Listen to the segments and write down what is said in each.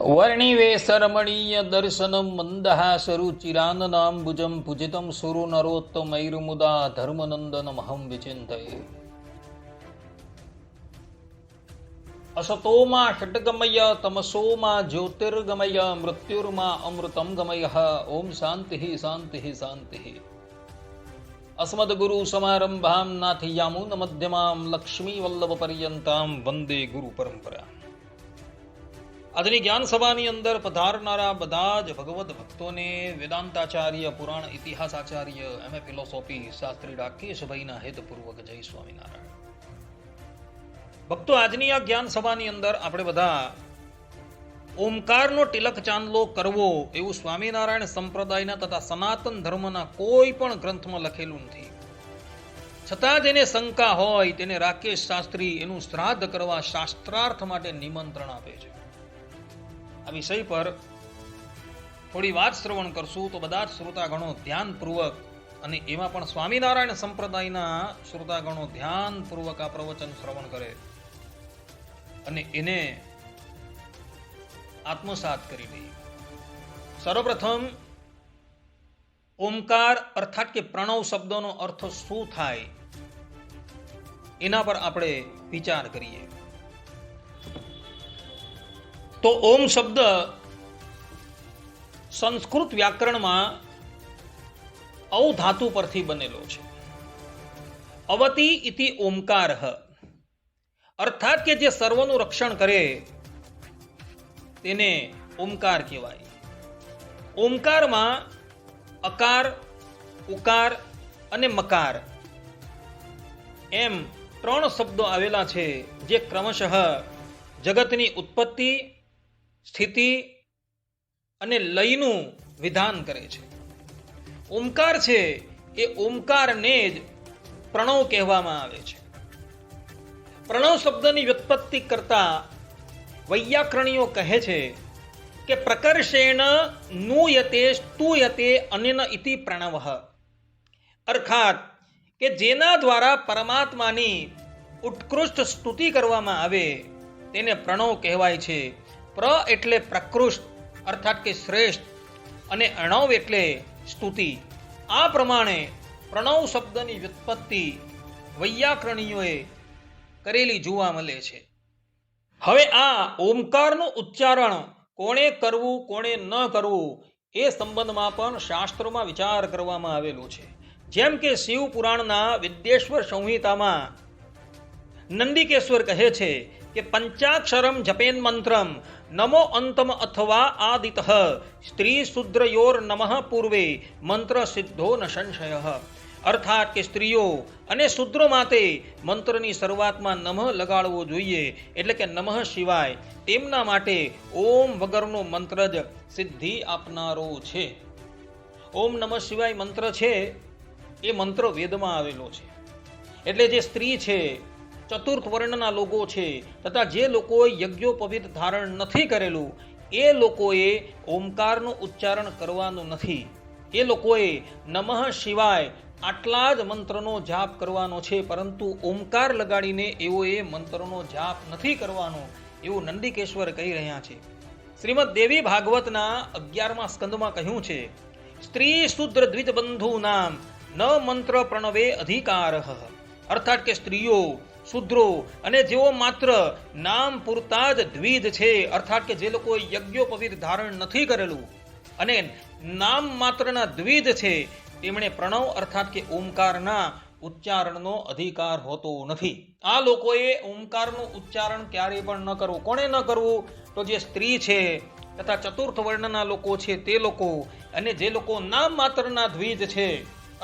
વર્ણિવેશરમણીય દર્શનમ મંદહાસરુચિરાનનાંબુજમ પૂજિતમ સુરુ નરોત્તમૈર્મુદા ધર્મનંદનમહં વિચિંતયે. અસતોમાં ષટ્ગમય તમસોમાં જ્યોતિર્ગમય મૃત્યુર્મા અમૃતમ ગમય. ઓમ શાંતિ શાંતિ શાંતિ. અસ્મદ્ગુરુ સમારંભામ નાથયામૂન મધ્યમામ લક્ષ્મી વલ્લભ પર્યંતામ વંદે ગુરુ પરંપરા. આજની જ્ઞાન સભાની અંદર પધારનારા બધા જ ભગવદ ભક્તોને વેદાંતાચાર્ય, પુરાણ ઇતિહાસાચાર્ય, એમએ ફિલોસોફી શાસ્ત્રી રાકેશભાઈના હેતપૂર્વક જય સ્વામિનારાયણ. ભક્તો, આજની આ જ્ઞાન સભાની અંદર આપણે બધા ઓમકારનો તિલક ચાંદલો કરવો એવું સ્વામિનારાયણ સંપ્રદાયના તથા સનાતન ધર્મના કોઈ પણ ગ્રંથમાં લખેલું નથી. છતાં જેને શંકા હોય તેને રાકેશ શાસ્ત્રી એનું શ્રાદ્ધ કરવા શાસ્ત્રાર્થ માટે નિમંત્રણ આપે છે. આ વિષય પર થોડી વાત શ્રવણ કરશું તો બધા જ શ્રોતાગણો ધ્યાનપૂર્વક, અને એમાં પણ સ્વામિનારાયણ સંપ્રદાયના શ્રોતાગણો ધ્યાનપૂર્વક આ પ્રવચન શ્રવણ કરે અને એને આત્મસાત કરી લે. સર્વપ્રથમ ઓમકાર અર્થાત કે પ્રણવ શબ્દનો અર્થ શું થાય એના પર આપણે વિચાર કરીએ. તો ઓમ શબ્દ સંસ્કૃત વ્યાકરણમાં ઔ ધાતુ પરથી બનેલો છે. અવતિ ઇતિ ઓમકાર, અર્થાત કે જે સર્વનું રક્ષણ કરે તેને ઓમકાર કહેવાય. ઓમકારમાં અકાર, ઉકાર અને મકાર એમ ત્રણ શબ્દો આવેલા છે જે ક્રમશઃ જગતની ઉત્પત્તિ, સ્થિતિ અને લયનું વિધાન કરે છે. ઓમકાર છે એ ઓમકારને જ પ્રણવ કહેવામાં આવે છે. પ્રણવ શબ્દની વ્યુત્પત્તિ કરતા વૈયાકરણીઓ કહે છે કે પ્રકર્ષેણ નૂયતે સ્તુયતે અનેન ઇતિ પ્રણવ, અર્થાત કે જેના દ્વારા પરમાત્માની ઉત્કૃષ્ટ સ્તુતિ કરવામાં આવે તેને પ્રણવ કહેવાય છે. પ્ર એટલે પ્રકૃષ્ટ અર્થાત કે શ્રેષ્ઠ અને અણવ એટલે સ્તુતિ. આ પ્રમાણે પ્રણવ શબ્દની વ્યુત્પત્તિ વૈયાકરણીઓએ કરેલી જોવા મળે છે. હવે આ ઓમકારનું ઉચ્ચારણ કોણે કરવું કોણે ન કરવું એ સંબંધમાં પણ શાસ્ત્રોમાં વિચાર કરવામાં આવેલો છે. જેમ કે શિવ પુરાણના વિદ્યેશ્વર સંહિતામાં નંદિકેશ્વર કહે છે કે પંચાક્ષરમ જપેન મંત્રમ નમો અંતમ અથવા આદિત સ્ત્રી શુદ્રયોર નમઃ પૂર્વે મંત્ર સિદ્ધો ન સંશય, અર્થાત કે સ્ત્રીઓ અને શુદ્ર માટે મંત્રની શરૂઆતમાં નમઃ લગાડવો જોઈએ. એટલે કે નમઃ શિવાય તેમના માટે ઓમ વગરનો મંત્ર જ સિદ્ધિ આપનારો છે. ઓમ નમઃ શિવાય મંત્ર છે એ મંત્ર વેદમાં આવેલો છે. એટલે જે સ્ત્રી છે, ચતુર્થ વર્ણના લોકો છે, તથા જે લોકોએ યજ્ઞોપવિત ધારણ નથી કરેલું એ લોકોએ ઓમકારનું ઉચ્ચારણ કરવાનું નથી. એ લોકોએ નમઃ શિવાય આટલા જ મંત્રનો જાપ કરવાનો છે, પરંતુ ઓમકાર લગાડીને એઓએ મંત્રનો જાપ નથી કરવાનો એવું નંદિકેશ્વર કહી રહ્યા છે. શ્રીમદ દેવી ભાગવતના 11મા સ્કંદમાં કહ્યું છે, સ્ત્રી શુદ્ર દ્વિજ બંધુ નામ ન મંત્ર પ્રણવે અધિકાર, અર્થાત કે સ્ત્રીઓ, શુદ્રો અને જેઓ માત્ર નામ પૂરતા જ દ્વિજ છે, અર્થાત કે જે લોકોએ યજ્ઞોપવિત ધારણ નથી કરેલું અને નામ માત્રના દ્વિજ છે, તેમણે પ્રણવ અર્થાત કે ઓમકારના ઉચ્ચારણનો અધિકાર હોતો નથી. આ લોકોએ ઓમકારનું ઉચ્ચારણ ક્યારેય પણ ન કરવું. કોણે ન કરવું? તો જે સ્ત્રી છે તથા ચતુર્થ વર્ણના લોકો છે તે લોકો, અને જે લોકો નામ માત્રના દ્વિજ છે,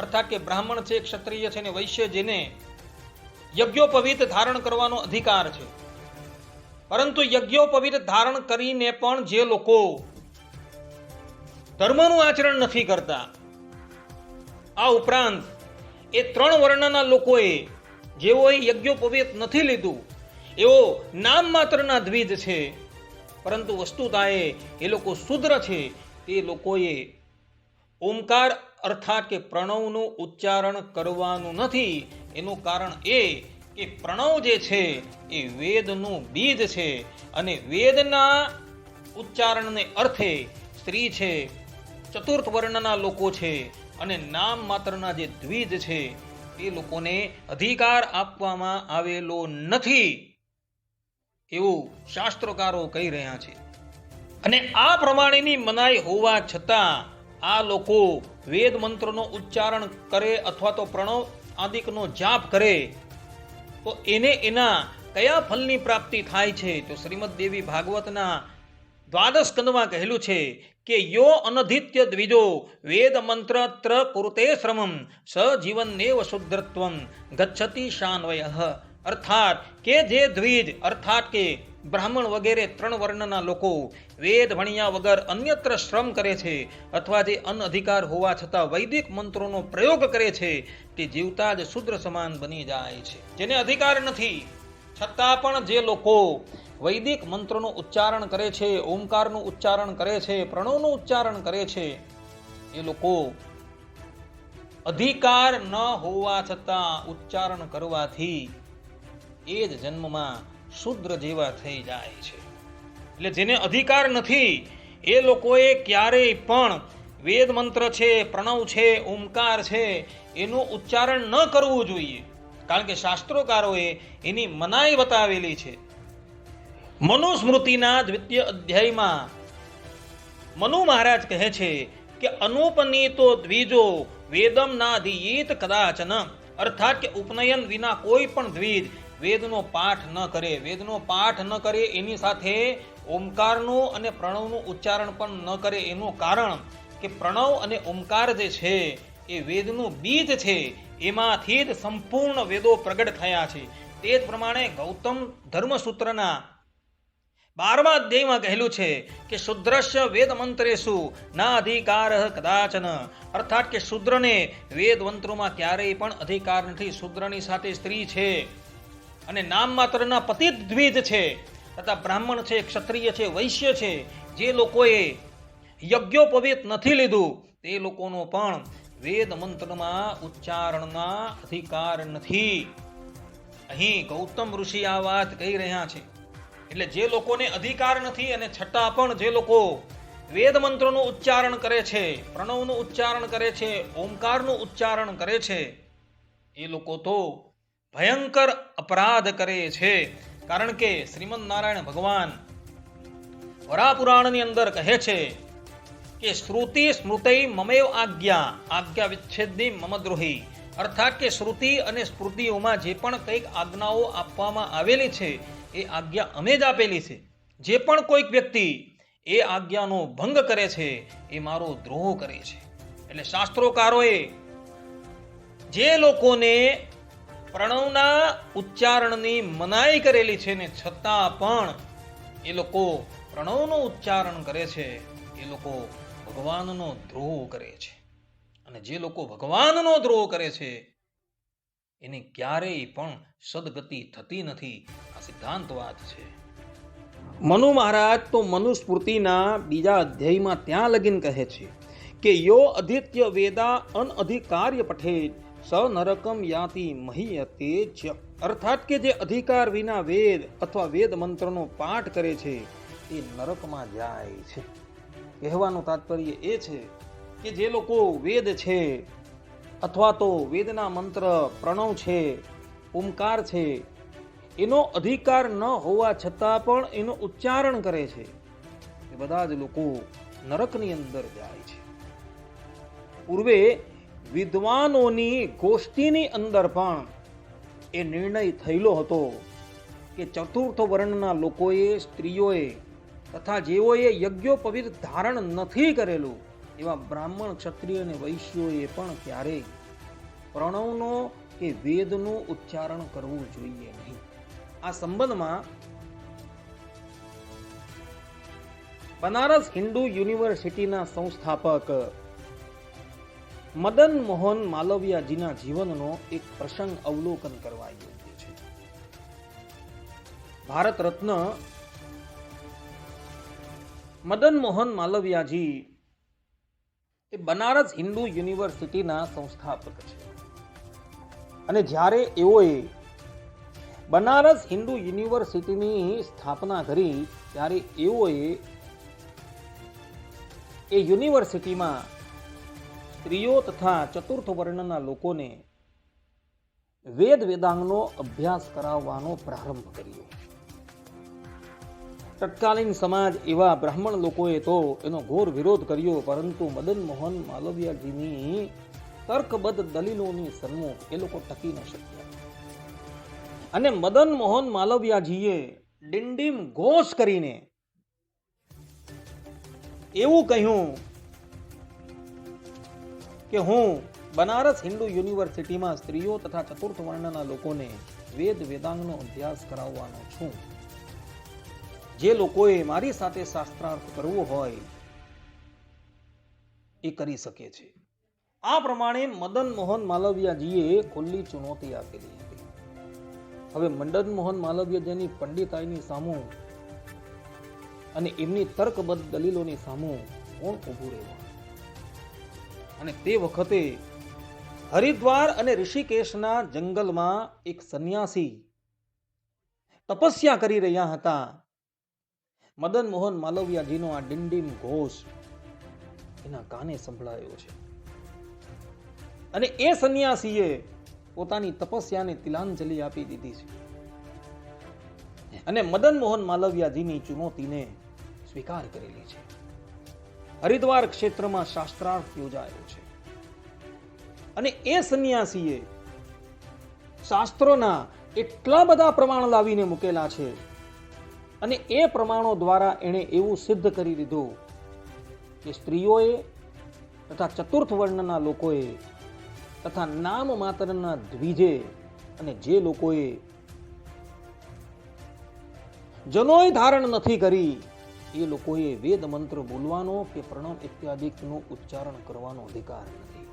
અર્થાત કે બ્રાહ્મણ છે, ક્ષત્રિય છે અને વૈશ્ય, જેને યજ્ઞોપવિત ધારણ કરવાનો અધિકાર છે, પરંતુ યજ્ઞોપવિત ધારણ કરીને પણ જે લોકો ધર્મનું આચરણ નથી કરતા, આ ઉપરાંત એ ત્રણ વર્ણના લોકોએ જેઓએ યજ્ઞોપવિત નથી લીધું એઓ નામ માત્રના દ્વિજ છે, પરંતુ વસ્તુતાએ એ લોકો શુદ્ર છે, તે લોકોએ ઓમકાર અર્થાત કે પ્રણવનું ઉચ્ચારણ કરવાનું નથી. એનું કારણ એ કે પ્રણવ જે છે એ વેદનું બીજ છે, અને વેદના ઉચ્ચારણને અર્થે સ્ત્રી છે, ચતુર્થ વર્ણના લોકો છે અને નામ માત્રના જે દ્વિજ છે એ લોકોને અધિકાર આપવામાં આવેલો નથી એવું શાસ્ત્રકારો કહી રહ્યા છે. અને આ પ્રમાણેની મનાઈ હોવા છતાં આ લોકો વેદ મંત્રનો ઉચ્ચારણ કરે અથવા તો પ્રણવ આદિકનો જાપ કરે તો એને એના કયા ફલની પ્રાપ્તિ થાય છે? તો શ્રીમદ દેવી ભાગવતના દ્વાદશ સ્કંદમાં કહેલું છે કે યો અનધિત્ય દ્વિજો વેદ મંત્ર ત્ર કુરુતે શ્રમમ સ જીવનેવ શુદ્રત્વમ ગચ્છતિ શાન્વયઃ. અર્થાત કે જે દ્વિજ અર્થાત કે બ્રાહ્મણ વગેરે 3 વર્ણના લોકો વેદ ભણ્યા વગર અન્યત્ર શ્રમ કરે છે અથવા જે અનઅધિકાર હોવા છતાં વૈદિક મંત્રોનો પ્રયોગ કરે છે તે જીવતા જ શુદ્ર સમાન બની જાય છે. જેને અધિકાર નથી છતાં પણ જે લોકો વૈદિક મંત્રોનું ઉચ્ચારણ કરે છે, ઓમકારનું ઉચ્ચારણ કરે છે, પ્રણવનું ઉચ્ચારણ કરે છે, એ લોકો અધિકાર ન હોવા છતાં ઉચ્ચારણ કરવાથી એ જ જન્મમાં શુદ્ર જેવા થઈ જાય છે. એટલે જેને અધિકાર નથી એ લોકોએ ક્યારેય પણ વેદ મંત્ર છે, પ્રણવ છે, ઓમકાર છે એનું ઉચ્ચારણ ન કરવું જોઈએ, કારણ કે શાસ્ત્રોકારોએ એની મનાઈ બતાવેલી છે. મનુસ્મૃતિના 2ય અધ્યાયમાં મનુ મહારાજ કહે છે કે અનુપનીતો દ્વિજો વેદમ નાધિયેત કદાચન. અર્થાત કે ઉપનયન વિના કોઈ પણ દ્વિજ વેદનો પાઠ ન કરે. વેદનો પાઠ ન કરે એની સાથે ઓમકારનું અને પ્રણવનું ઉચ્ચારણ પણ ન કરે. એનું કારણ કે પ્રણવ અને ઓમકાર જે છે એ વેદનું બીજ છે, એમાંથી જ સંપૂર્ણ વેદો પ્રગટ થયા છે. તે જ પ્રમાણે ગૌતમ ધર્મસૂત્રના 12મા અધ્યાયમાં કહેલું છે કે શુદ્રસ્ય વેદ મંત્રેષુ ના અધિકાર કદાચન. અર્થાત કે શુદ્રને વેદ મંત્રોમાં ક્યારેય પણ અધિકાર નથી. શુદ્રની સાથે સ્ત્રી છે અને નામ માત્રના પતિ દ્વિજ છે તથા બ્રાહ્મણ છે, ક્ષત્રિય છે, વૈશ્ય છે, જે લોકોએ યજ્ઞોપવિત નથી લીધું તે લોકોનો પણ વેદ મંત્રમાં ઉચ્ચારણના અધિકાર નથી. અહીં ગૌતમ ઋષિ આ વાત કહી રહ્યા છે. એટલે જે લોકોને અધિકાર નથી અને છતાં પણ જે લોકો વેદ મંત્રનું ઉચ્ચારણ કરે છે, પ્રણવનું ઉચ્ચારણ કરે છે, ઓમકારનું ઉચ્ચારણ કરે છે, એ લોકો તો ભયંકર અપરાધ કરે છે. કારણ કે શ્રીમદ નારાયણ ભગવાન વરાપુરાણની અંદર કહે છે કે શ્રુતિ સ્મૃતિ મમેવ આજ્ઞા વિચ્છેદની મમ દ્રોહી. અર્થાત કે શ્રુતિ અને સ્મૃતિઓમાં જે પણ કંઈક આજ્ઞાઓ આપવામાં આવેલી છે એ આજ્ઞા અમે જ આપેલી છે. જે પણ કોઈક વ્યક્તિ એ આજ્ઞાનો ભંગ કરે છે એ મારો દ્રોહ કરે છે. એટલે શાસ્ત્રોકારોએ જે લોકોને પ્રણવના ઉચ્ચારણની મનાઈ કરેલી છે ને છતાં પણ એ લોકો પ્રણવનું ઉચ્ચારણ કરે છે, એ લોકો ભગવાનનો દ્રોહ કરે છે. અને જે લોકો ભગવાનનો દ્રોહ કરે છે એની ક્યારેય પણ સદગતિ થતી નથી. આ સિદ્ધાંત વાત છે. મનુ મહારાજ તો મનુસ્મૃતિના 2જા અધ્યાયમાં ત્યાં લગીન કહે છે કે યો અધિત્ય વેદા અનઅધિકાર્ય પઠેત સ નરકમ યાતિ મહીયતે જ. અર્થાત કે જે અધિકાર વિના વેદ અથવા વેદ મંત્રનો પાઠ કરે છે એ નરકમાં જાય છે. કહેવાનું તાત્પર્ય એ છે કે જે લોકો વેદ છે અથવા તો વેદના મંત્ર પ્રણવ છે, ઓમકાર છે, એનો અધિકાર ન હોવા છતાં પણ એનું ઉચ્ચારણ કરે છે એ બધા જ લોકો નરકની અંદર જાય છે. પૂર્વે વિદ્વાનોની ગોષ્ઠીની અંદર પણ એ નિર્ણય થયેલો હતો કે ચતુર્થ વર્ણના લોકોએ, સ્ત્રીઓએ તથા જેઓએ યજ્ઞોપવિત ધારણ નથી કરેલું એવા બ્રાહ્મણ, ક્ષત્રિય અને વૈશ્યોએ પણ ક્યારેય પ્રણવનો કે વેદનું ઉચ્ચારણ કરવું જોઈએ નહીં. આ સંબંધમાં બનારસ હિન્દુ યુનિવર્સિટીના સંસ્થાપક મદન મોહન માલવિયાજીના જીવનનો એક પ્રસંગ અવલોકન કરવા યોગ્ય છે. ભારત રત્ન મદન મોહન માલવિયાજી એ બનારસ હિન્દુ યુનિવર્સિટીના સંસ્થાપક છે. અને જ્યારે એઓએ બનારસ હિન્દુ યુનિવર્સિટીની સ્થાપના કરી ત્યારે એઓએ એ યુનિવર્સિટીમાં સ્ત્રીઓ તથા ચતુર્થ વર્ણના લોકોને વેદ વેદાંગનો અભ્યાસ કરાવવાનો પ્રારંભ કર્યો. તત્કાલીન સમાજ એવા બ્રાહ્મણ લોકોએ તો એનો ઘોર વિરોધ કર્યો, પરંતુ મદન મોહન માલવિયાજીની તર્કબદ્ધ દલીલોની સન્મુખ એ લોકો ટકી ન શક્યા. અને મદન મોહન માલવિયાજીએ ડિંડીમ ઘોષ કરીને એવું કહ્યું કે હું બનારસ હિન્દુ યુનિવર્સિટીમાં સ્ત્રીઓ તથા ચતુર્થ વર્ણના લોકોને વેદ વેદાંગનો અભ્યાસ કરાવવાનો છું. જે લોકોએ મારી સાથે શાસ્ત્રાર્થ કરવો હોય એ કરી શકે છે. આ પ્રમાણે મદન મોહન માલવિયાજીએ ખુલ્લી ચુનૌતી આપેલી હતી. હવે મદન મોહન માલવિયાજીની પંડિતાઈની સામું અને એમની તર્કબદ્ધ દલીલોની સામું કોણ ઉભું રહેવા? અને તે વખતે હરિદ્વાર અને ઋષિકેશના જંગલમાં એક સંન્યાસી તપસ્યા કરી રહ્યા હતા. મદન મોહન માલવિયાજીનો આ ડિંડીમ ઘોષ એના કાને સંભળાયો છે. અને એ સંન્યાસીએ પોતાની તપસ્યાને તિલાંજલિ આપી દીધી છે અને મદન મોહન માલવિયાજીની ચુનૌતીને સ્વીકાર કરેલી છે. હરિદ્વાર ક્ષેત્રમાં શાસ્ત્રાર્થ યોજાયો છે અને એ સંન્યાસીએ શાસ્ત્રોના એટલા બધા પ્રમાણ લાવીને મૂકેલા છે અને એ પ્રમાણો દ્વારા એણે એવું સિદ્ધ કરી દીધું કે સ્ત્રીઓએ તથા ચતુર્થ વર્ણના લોકોએ તથા નામ માત્રના દ્વિજે અને જે લોકોએ જનોય ધારણ નથી કરી એ લોકોએ વેદ મંત્ર બોલવાનો કે પ્રણવ ઇત્યાદિનું ઉચ્ચારણ કરવાનો અધિકાર નથી.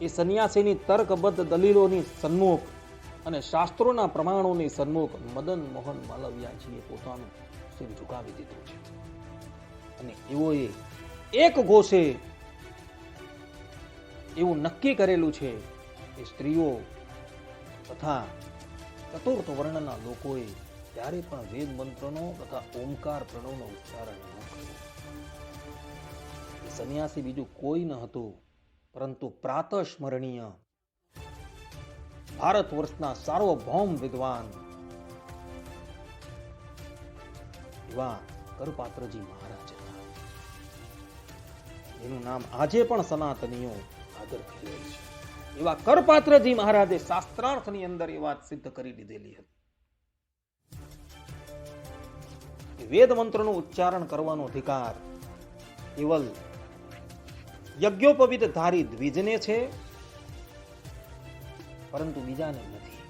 એ સંન્યાસીની તર્કબદ્ધ દલીલોની સન્મુખ અને શાસ્ત્રોના પ્રમાણોની સન્મુખ મદન મોહન માલવિયાજીએ પોતાનું શિર ઝુકાવી દીધું છે. અને એઓએ એક ઘોષે એવું નક્કી કરેલું છે કે સ્ત્રીઓ તથા ચતુર્થ વર્ણના લોકોએ ત્યારે પણ વેદ મંત્રનો તથા ઓમકાર પ્રણવનો ઉચ્ચારણ ન કર્યો. એ સંન્યાસી બીજું કોઈ ન હતું પરંતુ પ્રાતસ્મરણીય ભારત વર્ષના સાર્વભૌમ વિદ્વાન એવા કરપાત્રજી મહારાજ હતા, એનું નામ આજે પણ સનાતનીઓ આદર કરી રહી છે. એવા કરપાત્રજી મહારાજે શાસ્ત્રાર્થની અંદર એ વાત સિદ્ધ કરી દીધેલી હતી. વેદ મંત્રનું ઉચ્ચારણ કરવાનો અધિકાર કેવલ યજ્ઞોપવિત ધારી દ્વિજને છે, પરંતુ બીજાને નથી.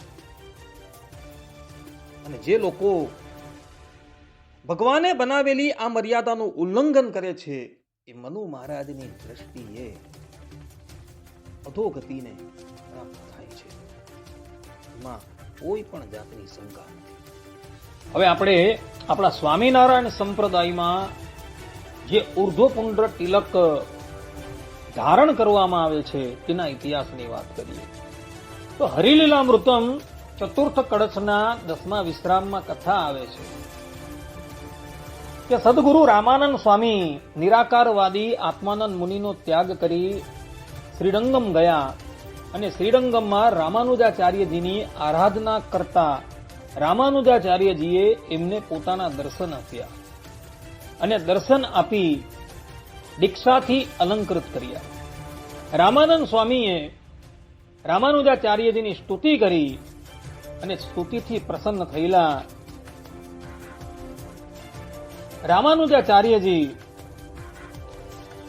અને જે લોકો ભગવાને બનાવેલી આ મર્યાદાનું ઉલ્લંઘન કરે છે એ મનુ મહારાજની દ્રષ્ટિએ અધોગતિને પ્રાપ્ત થાય છે. એમાં કોઈ પણ જાતની શંકા નથી. હવે આપણે આપણા સ્વામિનારાયણ સંપ્રદાયમાં જે ઉર્ધ્વપુંડ્ર તિલક ધારણ કરવામાં આવે છે તેના ઇતિહાસની વાત કરીએ તો હરિલીલામૃતમ ચતુર્થ કળશના 10મા વિશ્રામમાં કથા આવે છે કે સદગુરુ રામાનંદ સ્વામી નિરાકારવાદી આત્માનંદ મુનિનો ત્યાગ કરી શ્રીરંગમ ગયા અને શ્રીરંગમમાં રામાનુજાચાર્યજીની આરાધના કરતા રામાનુજાચાર્યજીએ એમને પોતાના દર્શન આપ્યા અને દર્શન આપી દીક્ષાથી અલંકૃત કર્યા. રામાનંદ સ્વામીએ રામાનુજાચાર્યજીની સ્તુતિ કરી અને સ્તુતિથી પ્રસન્ન થયેલા રામાનુજાચાર્યજી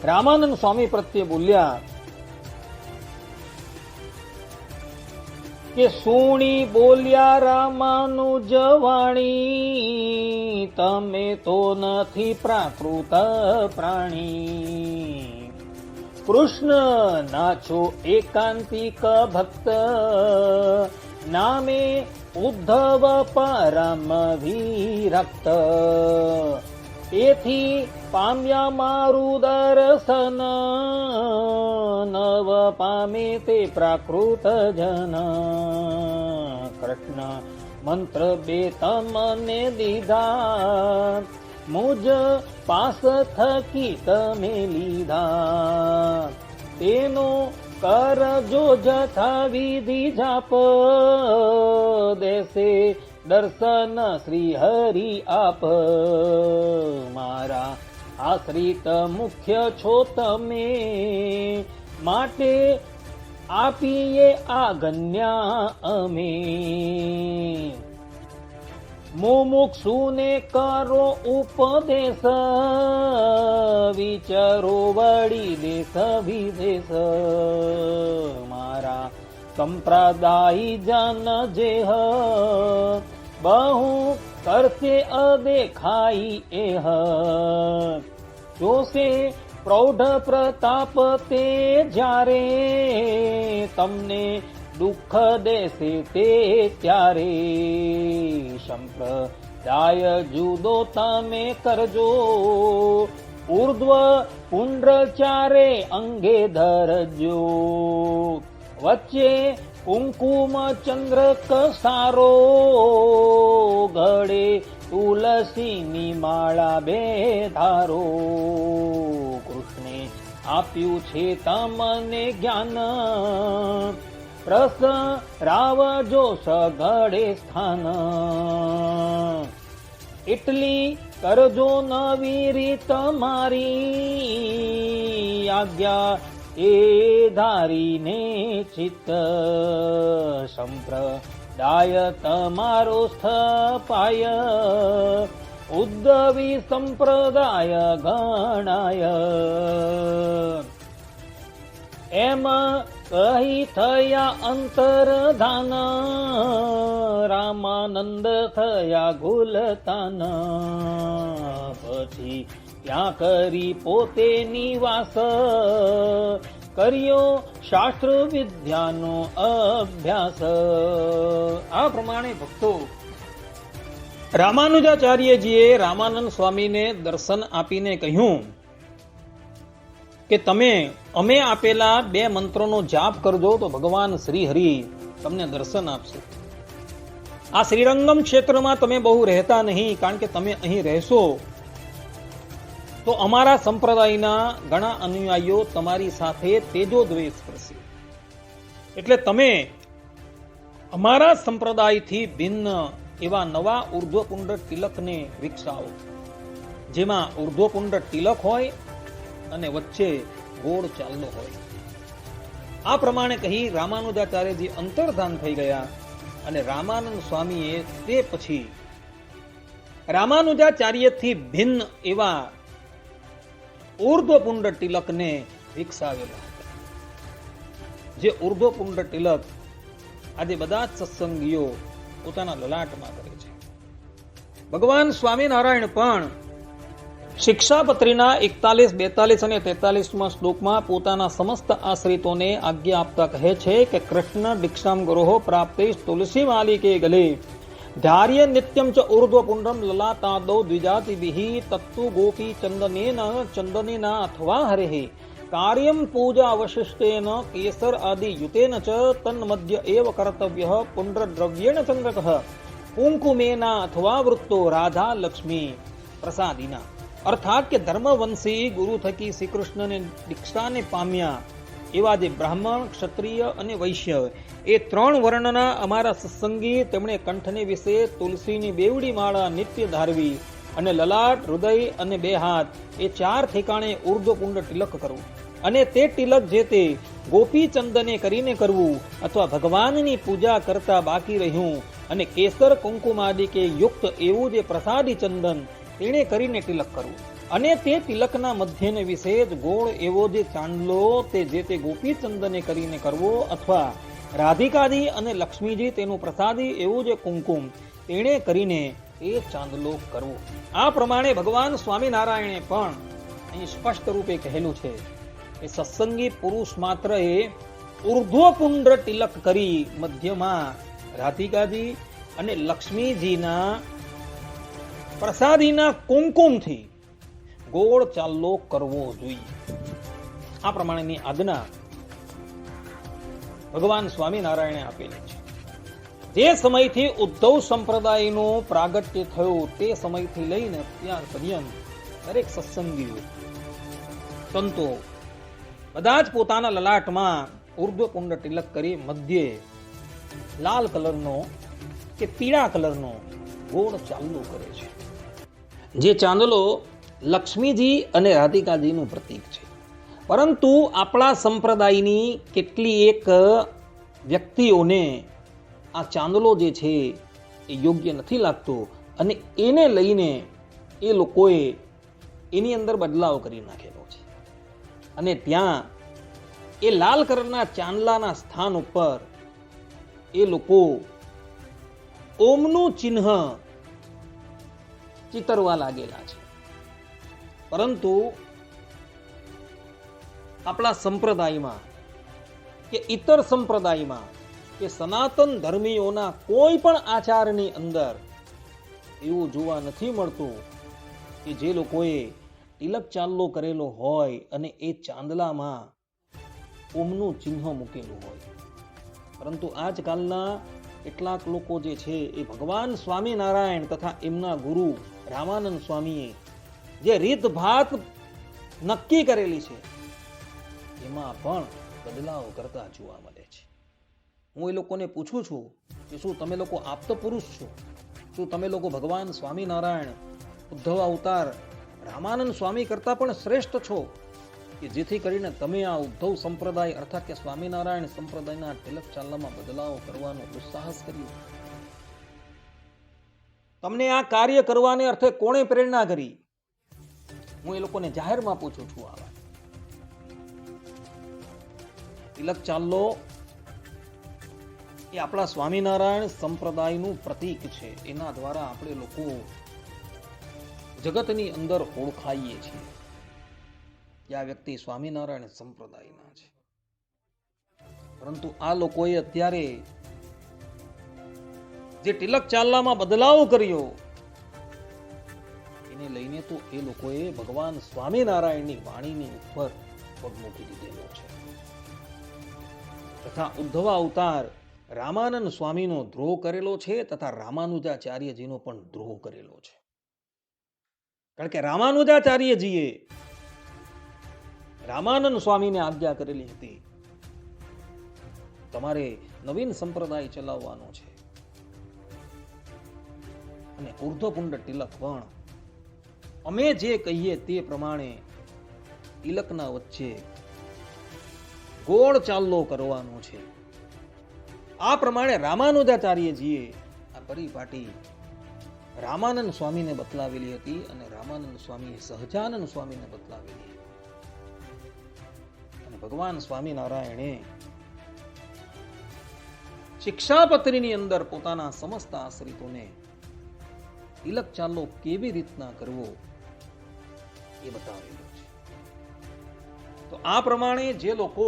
રામાનંદ સ્વામી પ્રત્યે બોલ્યા કે સુણી બોલ્યા રામાનુજ વાણી, તમે તો નથી પ્રાકૃત પ્રાણી. કૃષ્ણ નાચો એકાંતિક ભક્ત, નામે ઉદ્ધવ પરમ વિરક્ત. તેથી પામ્યા મારું દર્શન, નવ પામે તે પ્રાકૃત જન. કૃષ્ણ મંત્ર બે તમને દીધા, મુજ પાસ થકી તમે લીધા, તેનો કરજો જથા વિધિ જાપ, દેશે દર્શન શ્રી હરિ આપ. મારા આશ્રિત મુખ્ય છો તમે, માટે આપીએ આજ્ઞા અમે. મુમુક્ષુને કરો ઉપદેશ, વિચારો વળી દેશ વિદેશ. મારા સંપ્રદાય જન જેહ, બહુ કરશે અદેખાઈ એહ. જોશે પ્રૌઢ પ્રતાપ તે જ્યારે, તમને દુઃખ દેશે તે ત્યારે. સંપ્રદાય જુદો તમે કરજો, ઉર્ધ્વ પુંડ્ર ચારે અંગે ધરજો. વચ્ચે કુંકુમ ચંદ્રક સારો, ગળે તુલસીની માળા બે ધારો. કૃષ્ણે આપ્યું છે તમને જ્ઞાન, રસ રાવજો સઘળે સ્થાન. એટલી કરજો નવી રીત મારી, આજ્ઞા એ ધારીને ચિત્ત. સંપ્રદાય તમારો સ્થપાય, ઉદ્ધવી સંપ્રદાય ગણાય. એમ કહી થયા અંતરધાન, રામાનંદ થયા ગુલતાન. પછી ત્યાં કરી પોતે નિવાસ, કર્યો શાસ્ત્ર વિદ્યાનો અભ્યાસ. આ પ્રમાણે ભક્તો રામાનુજાચાર્યજીએ રામાનંદ સ્વામીને દર્શન આપીને કહ્યું કે તમે અમે આપેલા 2 મંત્રોનો જાપ કરજો તો ભગવાન શ્રી હરિ તમને દર્શન આપશે. આ શ્રીરંગમ ક્ષેત્રમાં તમે બહુ રહેતા નહીં, કારણ કે તમે અહીં રહેશો તો અમારા સંપ્રદાયના ઘણા અનુયાયીઓ તમારી સાથે તેજો દ્વેષ કરશે. એટલે તમે અમારા સંપ્રદાયથી ભિન્ન એવા નવા ઉર્ધ્વપુંડ તિલકને વિકસાવો, જેમાં ઉર્ધ્વપુંડ તિલક હોય અને વચ્ચે ગોળ ચાલનો હોય. આ પ્રમાણે કહી રામાનુજાચાર્યજી અંતર્ધાન થઈ ગયા અને રામાનંદ સ્વામીએ તે પછી રામાનુજાચાર્યથી ભિન્ન એવા ઉર્ધ્વપુંડ તિલકને વિકસાવેલા. જે ઉર્ધ્વપુંડ તિલક આજે બધા જ સત્સંગીઓ પોતાના લલાટમાં કરે છે. ભગવાન સ્વામિનારાયણ પણ શિક્ષાપત્રીના 41, 42 અને 43માં શ્લોકમાં પોતાના સમસ્ત આશ્રિતોને આજ્ઞા આપતા કહે છે કે કૃષ્ણ દીક્ષામ ગુરોઃ પ્રાપ્તે તુલસી માલિકે ગલે, ધાર્ય નિત્યમ ચ ઉર્ધ્વપુંડમ લલાતાદૌ દ્વિજાતિભિઃ, તત્તુ ગોપી ચંદનેના અથવા હરેઃ, કાર્યમ પૂજા અવશિષ્ટેન કેસર આદિ યુતેન ચ તન્મધ્ય એવ કર્તવ્યઃ પુંડ્રદ્રવ્યેણ ચંદ્રકઃ, કુંકુમેના અથવા વૃત્તો રાધા લક્ષ્મી પ્રસાદિના. અર્થાત કે ધર્મવંશી ગુરુ થકી શ્રી કૃષ્ણને દીક્ષાને પામ્યા એવા જે બ્રાહ્મણ, ક્ષત્રિય અને વૈશ્ય એ 3 વર્ણના અમારા સત્સંગી, તેમણે કંઠને વિશે તુલસીની બેવડી માળા નિત્ય ધારવી અને લલાટ, હૃદય અને 2 હાથ એ 4 ઠેકાણે ઉર્ધ્વપુંડ તિલક કરવું. અને તે તિલક જે તે ગોપી ચંદને કરીને કરવું અથવા ભગવાનની પૂજા કરતા બાકી રહ્યું અને કેસર કુંકુમાદિ કે યુક્ત એવું જે પ્રસાદી ચંદન તેણે કરીને તિલક કરવું. અને તે તિલકના મધ્યને વિશે જ ગોળ એવો જે ચાંદલો તે જે તે ગોપી ચંદને કરીને કરવો અથવા રાધિકાદી અને લક્ષ્મીજી તેનું પ્રસાદી એવું જે કુંકુમ તેણે કરીને એ ચાંદલો કરવો. આ પ્રમાણે ભગવાન સ્વામિનારાયણે પણ અહીં સ્પષ્ટ રૂપે કહેલું છે કે સત્સંગી પુરુષ માત્ર એ ઉર્ધ્વપુંડ તિલક કરી મધ્યમાં રાધિકાજી અને લક્ષ્મીજીના પ્રસાદીના કુંકુમથી ગોળ ચાલ્લો કરવો જોઈએ. આ પ્રમાણેની આજ્ઞા ભગવાન સ્વામિનારાયણે આપેલી છે. જે સમયથી ઉદ્ધવ સંપ્રદાયનું પ્રાગટ્ય થયું તે સમયથી લઈને ત્યાર પર્યંત દરેક સત્સંગીઓ, સંતો બધા જ પોતાના લલાટમાં ઉર્ધ્વપુંડ તિલક કરી મધ્યે લાલ કલરનો કે પીળા કલરનો ગોળ ચાંદલો કરે છે. જે ચાંદલો લક્ષ્મીજી અને રાધિકાજીનું પ્રતીક છે. પરંતુ આપણા સંપ્રદાયની કેટલી એક વ્યક્તિઓને આ ચાંદલો જે છે એ યોગ્ય નથી લાગતો અને એને લઈને એ લોકોએ એની અંદર બદલાવ કરી નાખેલો છે. અને ત્યાં એ લાલ કલરના ચાંદલાના સ્થાન ઉપર એ લોકો ઓમનું ચિહ્ન ચિતરવા લાગેલા છે. પરંતુ આપણા સંપ્રદાયમાં કે ઇતર સંપ્રદાયમાં કે સનાતન ધર્મીઓના કોઈ પણ આચારની અંદર એવું જોવા નથી મળતું કે જે લોકોએ તિલક ચાંદલો કરેલો હોય અને એ ચાંદલામાં ઓમનું ચિહ્ન મૂકેલું હોય. પરંતુ આજકાલના કેટલાક લોકો જે છે એ ભગવાન સ્વામિનારાયણ તથા એમના ગુરુ રામાનંદ સ્વામીએ જે રીતભાત નક્કી કરેલી છે એમાં પણ બદલાવ કરતા જોવા મળે છે. હું એ લોકોને પૂછું છું કે શું તમે લોકો આપ્ત પુરુષ છો? શું તમે લોકો ભગવાન સ્વામિનારાયણ ઉદ્ધવ અવતાર રામાનંદ સ્વામી કરતા પણ શ્રેષ્ઠ છો કે જેથી કરીને તમે આ ઉદ્ધવ સંપ્રદાય અર્થાત કે સ્વામિનારાયણ સંપ્રદાયના તિલક ચાંદલામાં બદલાવ કરવાનો દુસ્સાહસ કર્યો? તમને આ કાર્ય કરવાને અર્થે કોણે પ્રેરણા કરી? હું એ લોકોને જાહેરમાં પૂછું છું. આ વાત તિલક ચાંદલો એ આપણા સ્વામિનારાયણ સંપ્રદાયનું પ્રતીક છે. એના દ્વારા આપણે લોકો જગતની અંદર ઓળખાઈએ છીએ કે આ વ્યક્તિ સ્વામિનારાયણ સંપ્રદાયના છે. પરંતુ આ લોકોએ અત્યારે જે તિલક ચાંદલામાં બદલાવ કર્યો એને લઈને તો એ લોકોએ ભગવાન સ્વામિનારાયણની વાણીની ઉપર પગ મૂકી દીધેલો છે. તથા ઉદ્ધવ અવતાર રામાનંદ સ્વામીનો દ્રોહ કરેલો છે તથા રામાનુજાચાર્યજીનો પણ દ્રોહ કરેલો છે. કારણ કે રામાનુજાચાર્યજીએ રામાનંદ સ્વામીને આજ્ઞા કરેલી હતી તમારે નવીન સંપ્રદાય ચલાવવાનો છે અને ઉર્ધ્વપુંડ તિલક પણ અમે જે કહીએ તે પ્રમાણે તિલકના વચ્ચે ગોળ ચાંદલો કરવાનો છે. આ પ્રમાણે રામાનુજાચાર્યજીએ આ પરિપાટી રામાનંદ સ્વામીને બતલાવેલી હતી અને રામાનંદ સ્વામીએ સહજાનંદ સ્વામીને બતલાવેલી હતી. અને ભગવાન સ્વામિનારાયણે શિક્ષાપત્રીની અંદર પોતાના સમસ્ત આશ્રિતોને તિલક ચાંદલો કેવી રીતના કરવો એ બતાવેલું છે. તો આ પ્રમાણે જે લોકો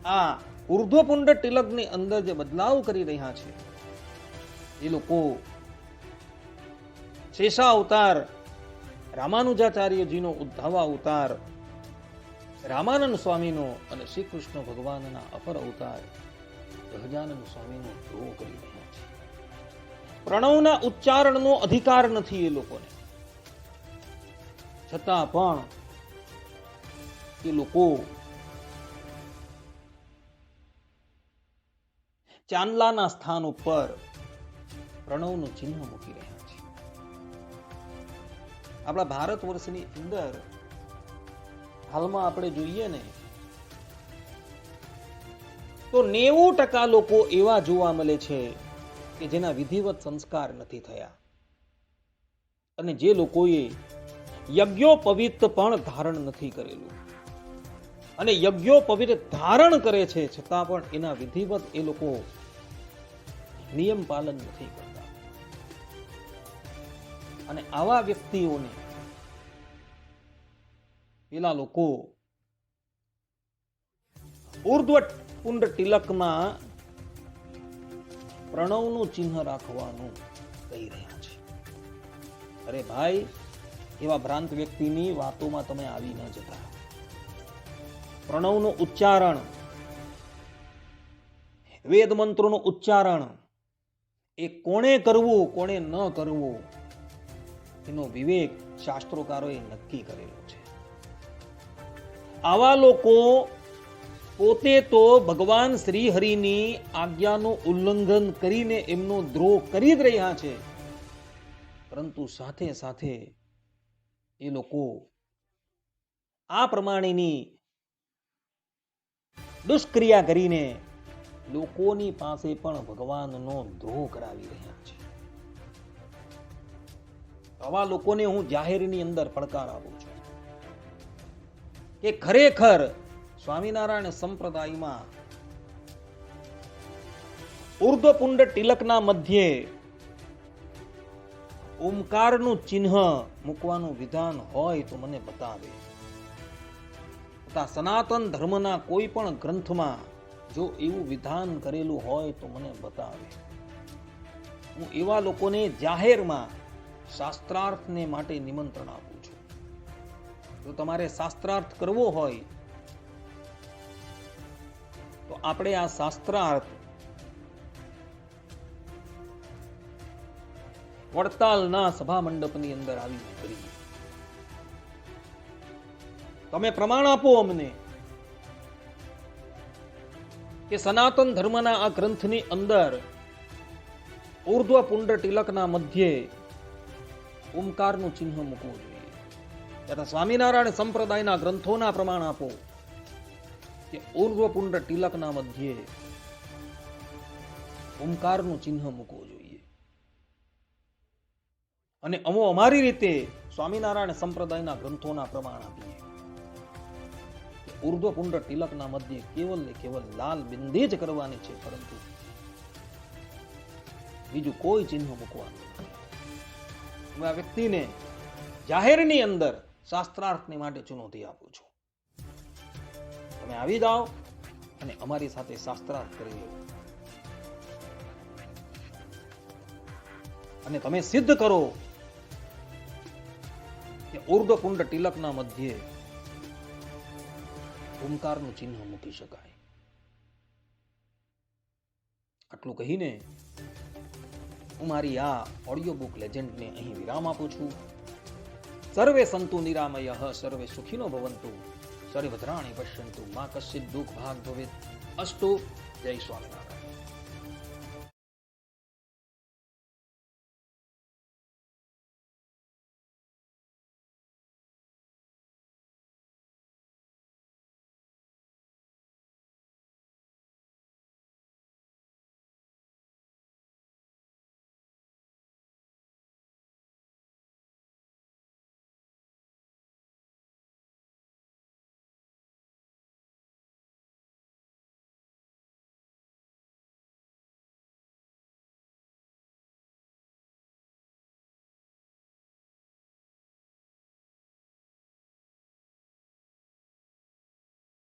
આ ઉર્ધ્વપુંડ તિલકની અંદર જે બદલાવ કરી રહ્યા છે એ લોકો શેષા અવતાર રામાનુજાચાર્યજીનો ઉદ્ધવ અવતાર રામાનંદ સ્વામીનો અને શ્રી કૃષ્ણ ભગવાનના અપર અવતાર સહજાનંદ સ્વામીનો દ્રોહ કરી રહ્યા છે. પ્રણવના ઉચ્ચારણનો અધિકાર નથી એ લોકોને, છતાં પણ એ લોકો ચાંદલાના સ્થાન ઉપર પ્રણવનું ચિહ્ન મૂકી રહ્યા છે. આપણા ભારત વર્ષની અંદર હાલમાં આપણે જોઈએ ને તો 90% લોકો એવા જોવા મળે છે કે જેના વિધિવત સંસ્કાર નથી થયા અને જે લોકોએ યજ્ઞોપવિત પણ ધારણ નથી કરેલું અને યજ્ઞોપવિત ધારણ કરે છે છતાં પણ એના વિધિવત એ લોકો નિયમ પાલન નથી કરતા. અને આવા વ્યક્તિઓને પેલા લોકો ઉર્ધ્વપુંડ તિલકમાં પ્રણવનું ચિહ્ન રાખવાનું કહી રહ્યા છે. અરે ભાઈ, એવા ભ્રાંત વ્યક્તિની વાતોમાં તમે આવી ન જતા. પ્રણવનું ઉચ્ચારણ, વેદ મંત્રોનું ઉચ્ચારણ એ કોણે કરવું કોણે ન કરવું એનો વિવેક શાસ્ત્રોકારોએ નક્કી કરેલો છે. આવા લોકો પોતે તો ભગવાન શ્રી હરિની આજ્ઞાનું ઉલ્લંઘન કરીને એમનો દ્રોહ કરી જ રહ્યા છે, પરંતુ સાથે સાથે એ લોકો આ પ્રમાણેની દુષ્ક્રિયા કરીને લોકોની પાસે પણ ભગવાનનો દ્રોહ કરાવી રહ્યા છે. આવા લોકોને હું જાહેરની અંદર પડકાર આપું છું કે ખરેખર સ્વામિનારાયણ સંપ્રદાયમાં ઉર્ધ્વપુંડ તિલકના મધ્યે ઓમકારનું ચિહ્ન મૂકવાનું વિધાન હોય તો મને બતાવે. તથા સનાતન ધર્મના કોઈ પણ ગ્રંથમાં જો એવું વિધાન કરેલું હોય તો મને બતાવે. હું એવા લોકોને જાહેરમાં શાસ્ત્રાર્થને માટે નિમંત્રણ આપું છું. જો તમારે શાસ્ત્રાર્થ કરવો હોય તો આપણે આ શાસ્ત્રાર્થ વડતાલના સભા મંડપની અંદર આવી કરીએ. તમે પ્રમાણ આપો અમને કે સનાતન ધર્મના આ ગ્રંથની અંદર ઉર્ધ્વપુંડ તિલકના મધ્યે ઓમકારનું ચિહ્ન મૂકવું જોઈએ. ત્યારે સ્વામિનારાયણ સંપ્રદાયના ગ્રંથોના પ્રમાણ આપો કે ઉર્ધ્વપુંડ તિલકના મધ્યે ઓમકારનું ચિહ્ન મૂકવું જોઈએ. અને અમો અમારી રીતે સ્વામિનારાયણ સંપ્રદાયના ગ્રંથોના પ્રમાણ આપીએ. ઉર્ધ્વપુંડ તિલકના મધ્યે કેવલ ને કેવલ લાલ બિંદી જ કરવાની છે, પરંતુ બીજું કોઈ ચિહ્ન મૂકવાનું નથી. હું આ વ્યક્તિને જાહેરની અંદર શાસ્ત્રાર્થની માટે ચુનૌતી આપું છું. તમે આવી જાઓ અને અમારી સાથે શાસ્ત્રાર્થ કરી લો અને તમે સિદ્ધ કરો કે ઉર્ધ્વપુંડ તિલકના મધ્યે ઓમકારનું ચિહ્ન મૂકી શકાય. આટલું કહીને હું મારી આ ઓડિયો બુક લેજેન્ડને અહીં વિરામ આપું છું. સર્વે સંતુ નિરામયઃ, સર્વે સુખીનો ભવંતુ, સર્વે ભદ્રાણિ પશ્યન્તુ, મા કશ્ચિદ દુઃખ ભાગ ભવેત. અસ્તુ. જય સ્વામિનારાયણ.